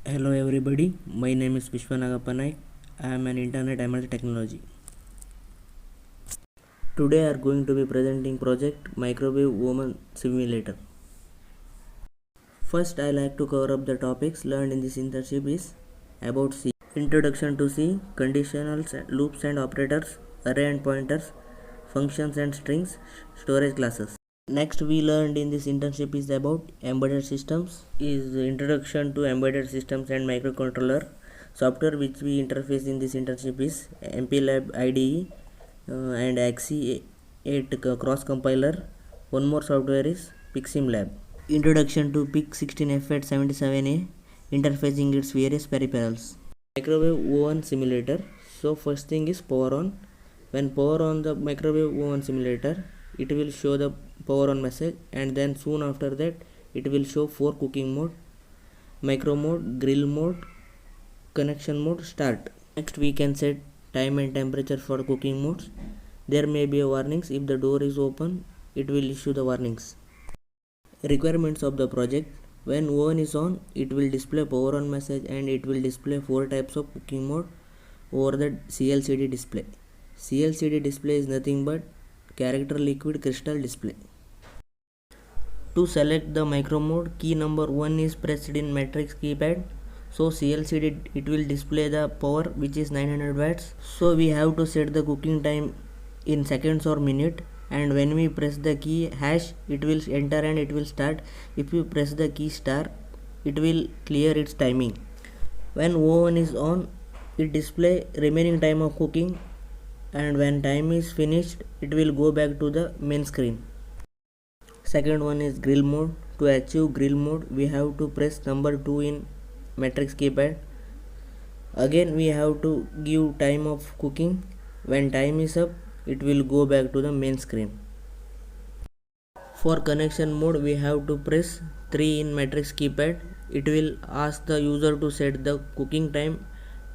Hello everybody, my name is Vishwanagappa Naik. I am an intern at MIT Technology. Today I are going to be presenting project Microwave Oven Simulator. First I like to cover up the topics learned in this internship is about C. Introduction to C, conditionals, loops and operators, array and pointers, functions and strings, storage classes. Next we learned in this internship is about embedded systems, is introduction to embedded systems and microcontroller. Software which we interface in this internship is MPLAB IDE and Axie 8 cross compiler. One more software is PixSimLab. Introduction to PIC16F877A, interfacing its various peripherals. Microwave oven simulator. So first thing is power on. When power on the microwave oven simulator, it will show the power on message, and then soon after that it will show 4 cooking mode, micro mode, grill mode, connection mode, start. Next we can set time and temperature for cooking modes. There may be a warnings. If the door is open, it will issue the warnings. Requirements of the project: when oven is on, it will display power on message and it will display 4 types of cooking mode over the CLCD display. CLCD display is nothing but character liquid crystal display. To select the micro mode, key number 1 is pressed in matrix keypad. So CLCD it will display the power which is 900 watts. So we have to set the cooking time in seconds or minute, and when we press the key hash, it will enter and it will start. If you press the key star, it will clear its timing. When oven is on, it display remaining time of cooking, and when time is finished, it will go back to the main screen. Second one is grill mode. To achieve grill mode, we have to press number 2 in matrix keypad. Again we have to give time of cooking. When time is up, it will go back to the main screen. For connection mode, we have to press 3 in matrix keypad. It will ask the user to set the cooking time,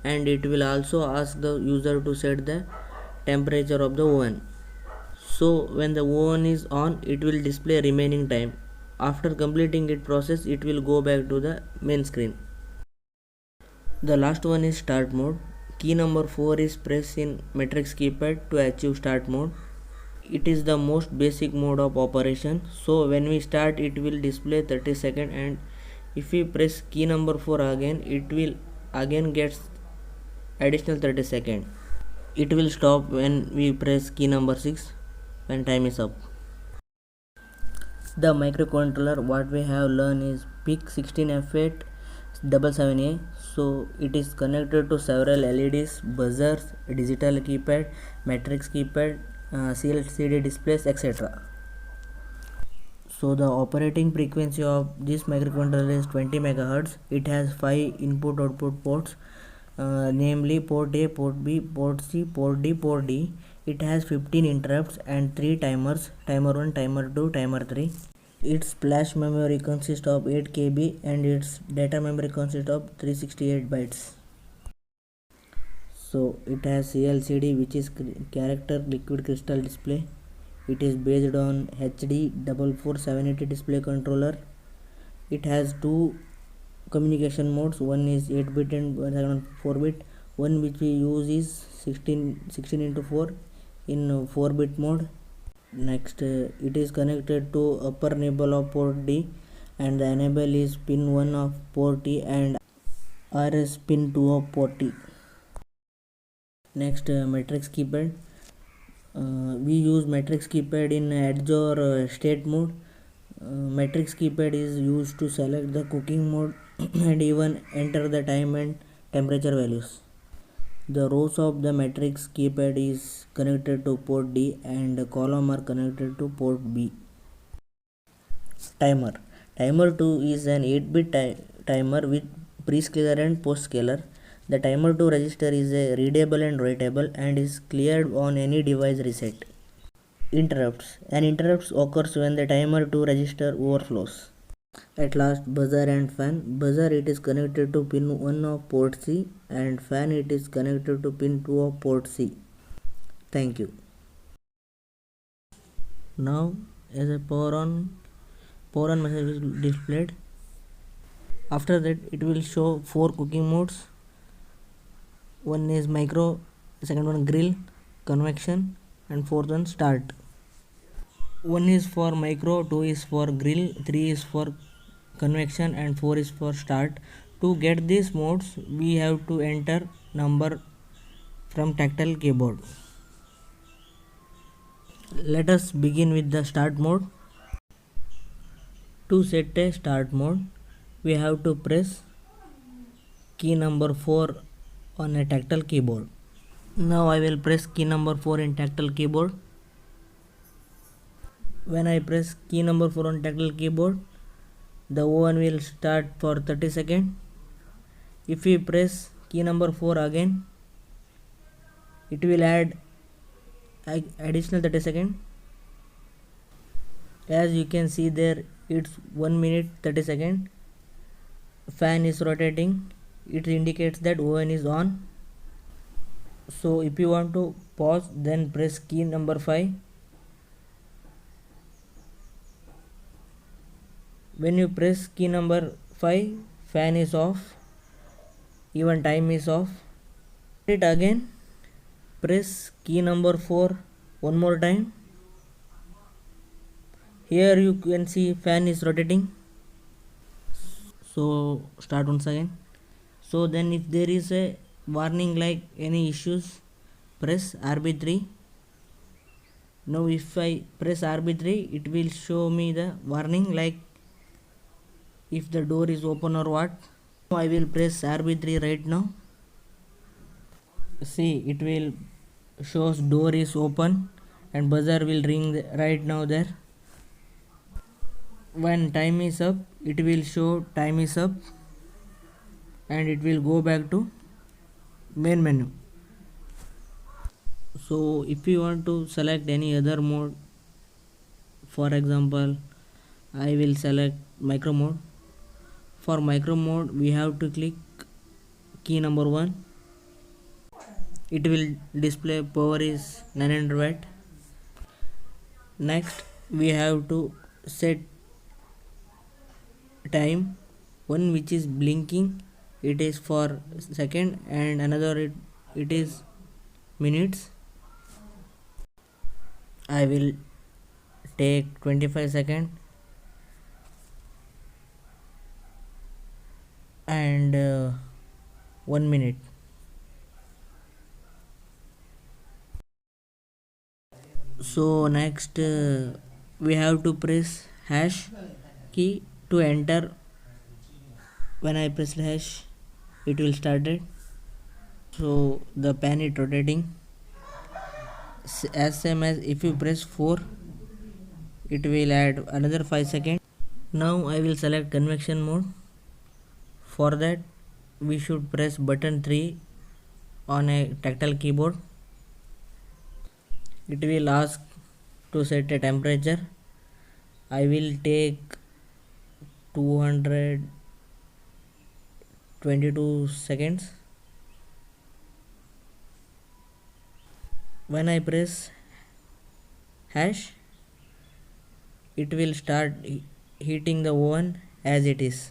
and it will also ask the user to set the temperature of the oven. So when the oven is on, it will display remaining time. After completing its process, it will go back to the main screen. The last one is start mode. Key number 4 is pressed in matrix keypad to achieve start mode. It is the most basic mode of operation. So when we start, it will display 30 seconds, and if we press key number 4 again, it will again get additional 30 seconds. It will stop when we press key number 6 when time is up. The microcontroller what we have learned is PIC16F877A. So it is connected to several LEDs, buzzers, digital keypad, matrix keypad, CLCD displays, etc. So the operating frequency of this microcontroller is 20 MHz. It has 5 input-output ports, namely port A, port B, port C, port D, port D. It has 15 interrupts and 3 timers, timer 1, timer 2, timer 3. Its flash memory consists of 8 KB and its data memory consists of 368 bytes. So it has CLCD, which is character liquid crystal display. It is based on HD 44780 display controller. It has 2 communication modes. One is 8-bit and 4-bit. One which we use is 16x4 in 4-bit mode. Next, it is connected to upper enable of port D, and the enable is pin 1 of port T and RS pin 2 of port T. Next, matrix keypad. We use matrix keypad in edge or state mode. Matrix keypad is used to select the cooking mode and even enter the time and temperature values. The rows of the matrix keypad is connected to port D and the column are connected to port B. Timer. Timer 2 is an 8-bit timer with prescaler and postscaler. The timer 2 register is a readable and writable and is cleared on any device reset. Interrupts. An interrupt occurs when the timer 2 register overflows. At last, buzzer and fan. Buzzer it is connected to pin 1 of port C and fan it is connected to pin 2 of port C. Thank you. Now as a power on message is displayed. After that it will show 4 cooking modes. One is micro, second one grill, convection, and fourth one start. 1 is for micro, 2 is for grill, 3 is for convection, and 4 is for start. To get these modes we have to enter number from tactile keyboard. Let us begin with the start mode. To set a start mode we have to press key number 4 on a tactile keyboard. Now I will press key number 4 in tactile keyboard. When I press key number 4 on tactile keyboard, the oven will start for 30 seconds. If we press key number 4 again, it will add additional 30 seconds. As you can see there, it's 1 minute 30 seconds. Fan is rotating. It indicates that oven is on. So if you want to pause, then press key number 5. When you press key number 5, fan is off, even time is off. It again, press key number 4 one more time. Here you can see fan is rotating. So start once again. So then if there is a warning like any issues, press RB3. Now if I press RB3, it will show me the warning like if the door is open or what. Now I will press RB3 right now. See, it will shows door is open and buzzer will ring right now there. When time is up, it will show time is up and it will go back to main menu. So if you want to select any other mode, for example I will select micro mode. For micro mode we have to click key number 1. It will display power is 900 watt. Next we have to set time. One which is blinking, it is for second, and another it is minutes. I will take 25 seconds and 1 minute. So next we have to press hash key to enter. When I press hash, it will start it. So the pan is rotating. As same as if you press 4, it will add another 5 seconds. Now I will select convection mode. For that we should press button 3 on a tactile keyboard. It will ask to set a temperature. I will take 222 seconds. When I press hash, it will start heating the oven as it is.